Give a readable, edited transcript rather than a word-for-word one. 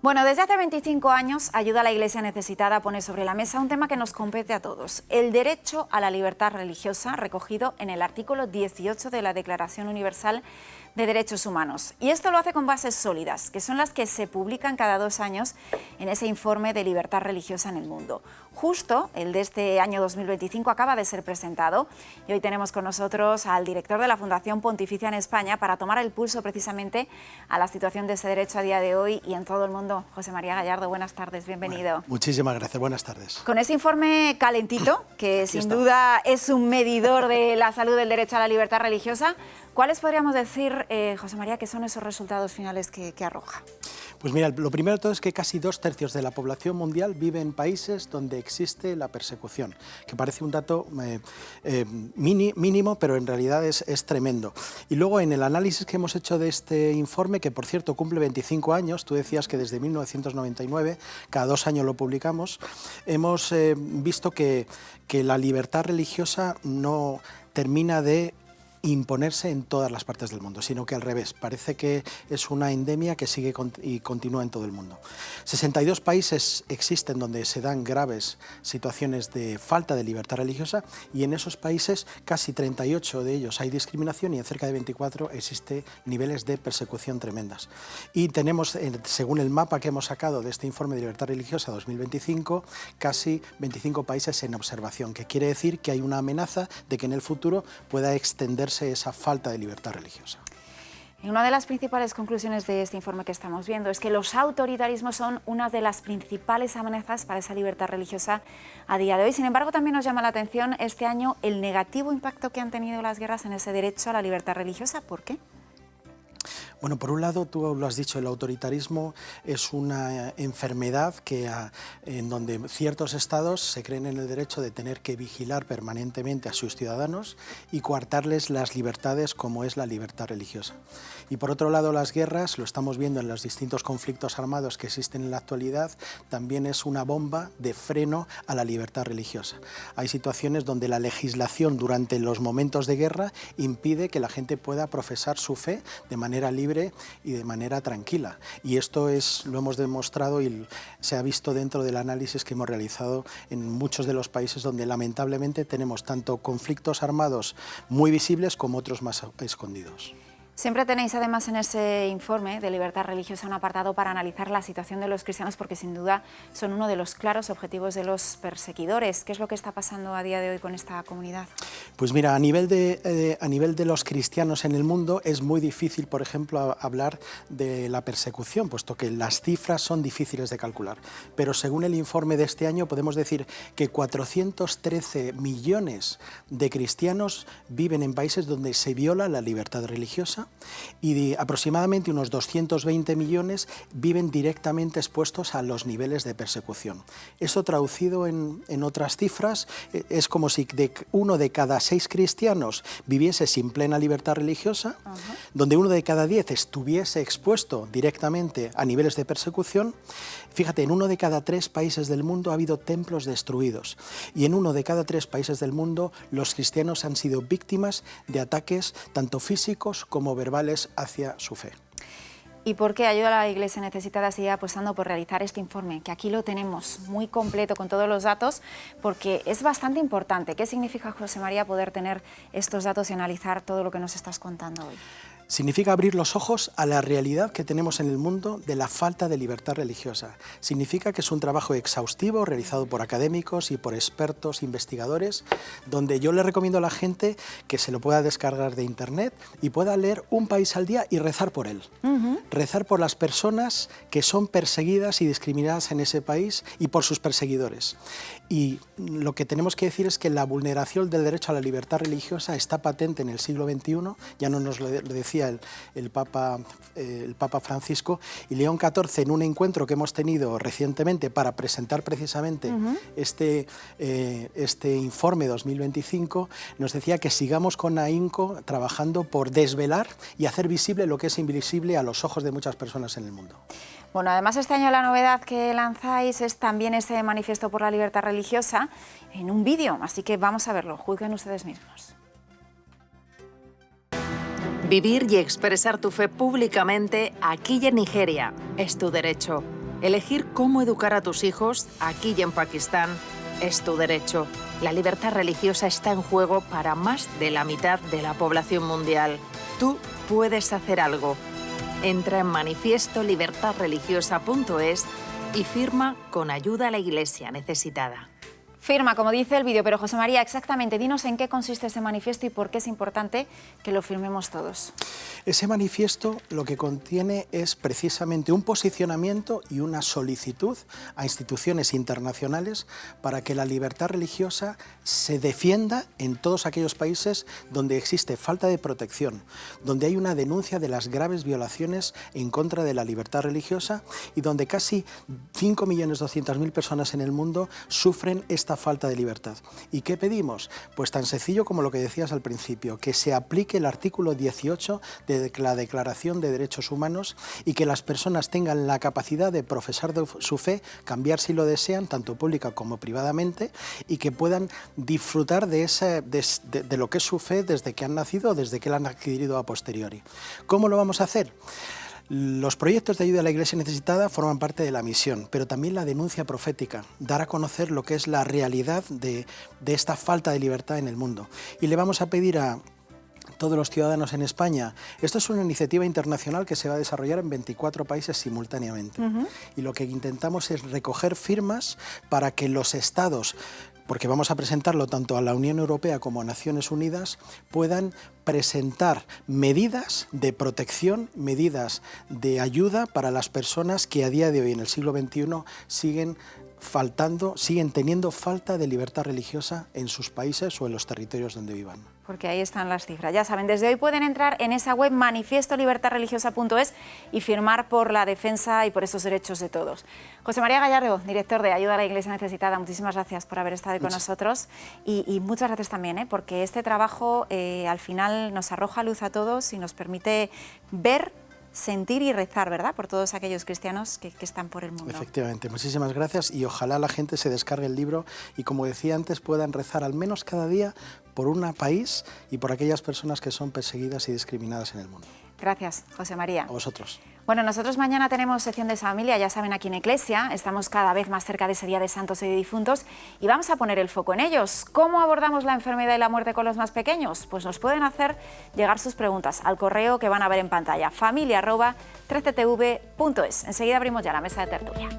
Bueno, desde hace 25 años, Ayuda a la Iglesia Necesitada pone sobre la mesa un tema que nos compete a todos: el derecho a la libertad religiosa, recogido en el artículo 18 de la Declaración Universal de Derechos Humanos. Y esto lo hace con bases sólidas, que son las que se publican cada 2 años en ese informe de libertad religiosa en el mundo. Justo el de este año 2025 acaba de ser presentado y hoy tenemos con nosotros al director de la Fundación Pontificia en España para tomar el pulso precisamente a la situación de ese derecho a día de hoy y en todo el mundo. José María Gallardo, buenas tardes, bienvenido. Bueno, muchísimas gracias, buenas tardes. Con ese informe calentito, que sin duda es un medidor de la salud del derecho a la libertad religiosa, ¿cuáles podríamos decir, José María, que son esos resultados finales que arroja? Pues mira, lo primero de todo es que casi 2/3 de la población mundial vive en países donde existe la persecución, que parece un dato mínimo, pero en realidad es tremendo. Y luego en el análisis que hemos hecho de este informe, que por cierto cumple 25 años, tú decías que desde 1999, cada 2 años lo publicamos, hemos visto que la libertad religiosa no termina de imponerse en todas las partes del mundo, sino que al revés, parece que es una endemia que sigue y continúa en todo el mundo. 62 países existen donde se dan graves situaciones de falta de libertad religiosa y en esos países, casi 38 de ellos hay discriminación y en cerca de 24 existe niveles de persecución tremendas. Y tenemos, según el mapa que hemos sacado de este informe de libertad religiosa 2025, casi 25 países en observación, que quiere decir que hay una amenaza de que en el futuro pueda extenderse esa falta de libertad religiosa. Y una de las principales conclusiones de este informe que estamos viendo es que los autoritarismos son una de las principales amenazas para esa libertad religiosa a día de hoy. Sin embargo, también nos llama la atención este año el negativo impacto que han tenido las guerras en ese derecho a la libertad religiosa. ¿Por qué? Bueno, por un lado, tú lo has dicho, el autoritarismo es una enfermedad en donde ciertos estados se creen en el derecho de tener que vigilar permanentemente a sus ciudadanos y coartarles las libertades como es la libertad religiosa. Y por otro lado, las guerras, lo estamos viendo en los distintos conflictos armados que existen en la actualidad, también es una bomba de freno a la libertad religiosa. Hay situaciones donde la legislación durante los momentos de guerra impide que la gente pueda profesar su fe de manera libre y de manera tranquila. Y esto lo hemos demostrado y se ha visto dentro del análisis que hemos realizado en muchos de los países donde lamentablemente tenemos tanto conflictos armados muy visibles como otros más escondidos. Siempre tenéis además en ese informe de libertad religiosa un apartado para analizar la situación de los cristianos, porque sin duda son uno de los claros objetivos de los perseguidores. ¿Qué es lo que está pasando a día de hoy con esta comunidad? Pues mira, a nivel de los cristianos en el mundo es muy difícil, por ejemplo, hablar de la persecución, puesto que las cifras son difíciles de calcular. Pero según el informe de este año podemos decir que 413 millones de cristianos viven en países donde se viola la libertad religiosa, y aproximadamente unos 220 millones viven directamente expuestos a los niveles de persecución. Esto traducido en otras cifras es como si 1 de cada 6 cristianos viviese sin plena libertad religiosa, donde 1 de cada 10 estuviese expuesto directamente a niveles de persecución. Fíjate, en 1 de cada 3 países del mundo ha habido templos destruidos y en 1 de cada 3 países del mundo los cristianos han sido víctimas de ataques tanto físicos como verbales hacia su fe. ¿Y por qué Ayuda a la Iglesia Necesitada sigue apostando por realizar este informe? Que aquí lo tenemos muy completo con todos los datos, porque es bastante importante. ¿Qué significa, José María, poder tener estos datos y analizar todo lo que nos estás contando hoy? Significa abrir los ojos a la realidad que tenemos en el mundo de la falta de libertad religiosa. Significa que es un trabajo exhaustivo realizado por académicos y por expertos investigadores, donde yo le recomiendo a la gente que se lo pueda descargar de internet y pueda leer un país al día y rezar por él. Rezar por las personas que son perseguidas y discriminadas en ese país y por sus perseguidores. Y lo que tenemos que decir es que la vulneración del derecho a la libertad religiosa está patente en el siglo XXI, ya no nos lo decía el Papa Francisco, y León XIV, en un encuentro que hemos tenido recientemente para presentar precisamente este informe 2025, nos decía que sigamos con ahínco trabajando por desvelar y hacer visible lo que es invisible a los ojos de muchas personas en el mundo. Bueno, además este año la novedad que lanzáis es también ese manifiesto por la libertad religiosa en un vídeo, así que vamos a verlo, juzguen ustedes mismos. Vivir y expresar tu fe públicamente aquí y en Nigeria es tu derecho. Elegir cómo educar a tus hijos, aquí y en Pakistán, es tu derecho. La libertad religiosa está en juego para más de la mitad de la población mundial. Tú puedes hacer algo. Entra en manifiestolibertadreligiosa.es y firma con ayuda a la Iglesia necesitada. Firma, como dice el vídeo, pero José María, exactamente, dinos en qué consiste este manifiesto y por qué es importante que lo firmemos todos. Ese manifiesto lo que contiene es precisamente un posicionamiento y una solicitud a instituciones internacionales para que la libertad religiosa se defienda en todos aquellos países donde existe falta de protección, donde hay una denuncia de las graves violaciones en contra de la libertad religiosa y donde casi 5.200.000 personas en el mundo sufren esta falta de libertad. ¿Y qué pedimos? Pues tan sencillo como lo que decías al principio, que se aplique el artículo 18 de la Declaración de Derechos Humanos y que las personas tengan la capacidad de profesar su fe, cambiar si lo desean, tanto pública como privadamente, y que puedan disfrutar de lo que es su fe desde que han nacido o desde que la han adquirido a posteriori. ¿Cómo lo vamos a hacer? Los proyectos de ayuda a la Iglesia necesitada forman parte de la misión, pero también la denuncia profética, dar a conocer lo que es la realidad de esta falta de libertad en el mundo. Y le vamos a pedir a todos los ciudadanos en España, esto es una iniciativa internacional que se va a desarrollar en 24 países simultáneamente. Y lo que intentamos es recoger firmas para que los estados, porque vamos a presentarlo tanto a la Unión Europea como a Naciones Unidas, puedan presentar medidas de protección, medidas de ayuda para las personas que a día de hoy, en el siglo XXI, siguen teniendo falta de libertad religiosa en sus países o en los territorios donde vivan. Porque ahí están las cifras. Ya saben, desde hoy pueden entrar en esa web manifiestolibertadreligiosa.es y firmar por la defensa y por esos derechos de todos. José María Gallardo, director de Ayuda a la Iglesia Necesitada, muchísimas gracias por haber estado con nosotros y muchas gracias también, porque este trabajo al final nos arroja luz a todos y nos permite ver, sentir y rezar, ¿verdad?, por todos aquellos cristianos que están por el mundo. Efectivamente, muchísimas gracias y ojalá la gente se descargue el libro y, como decía antes, puedan rezar al menos cada día por un país y por aquellas personas que son perseguidas y discriminadas en el mundo. Gracias, José María. A vosotros. Bueno, nosotros mañana tenemos sección de familia, ya saben, aquí en Eclesia. Estamos cada vez más cerca de ese Día de Santos y de Difuntos y vamos a poner el foco en ellos. ¿Cómo abordamos la enfermedad y la muerte con los más pequeños? Pues nos pueden hacer llegar sus preguntas al correo que van a ver en pantalla, familia@13tv.es. Enseguida abrimos ya la mesa de tertulia.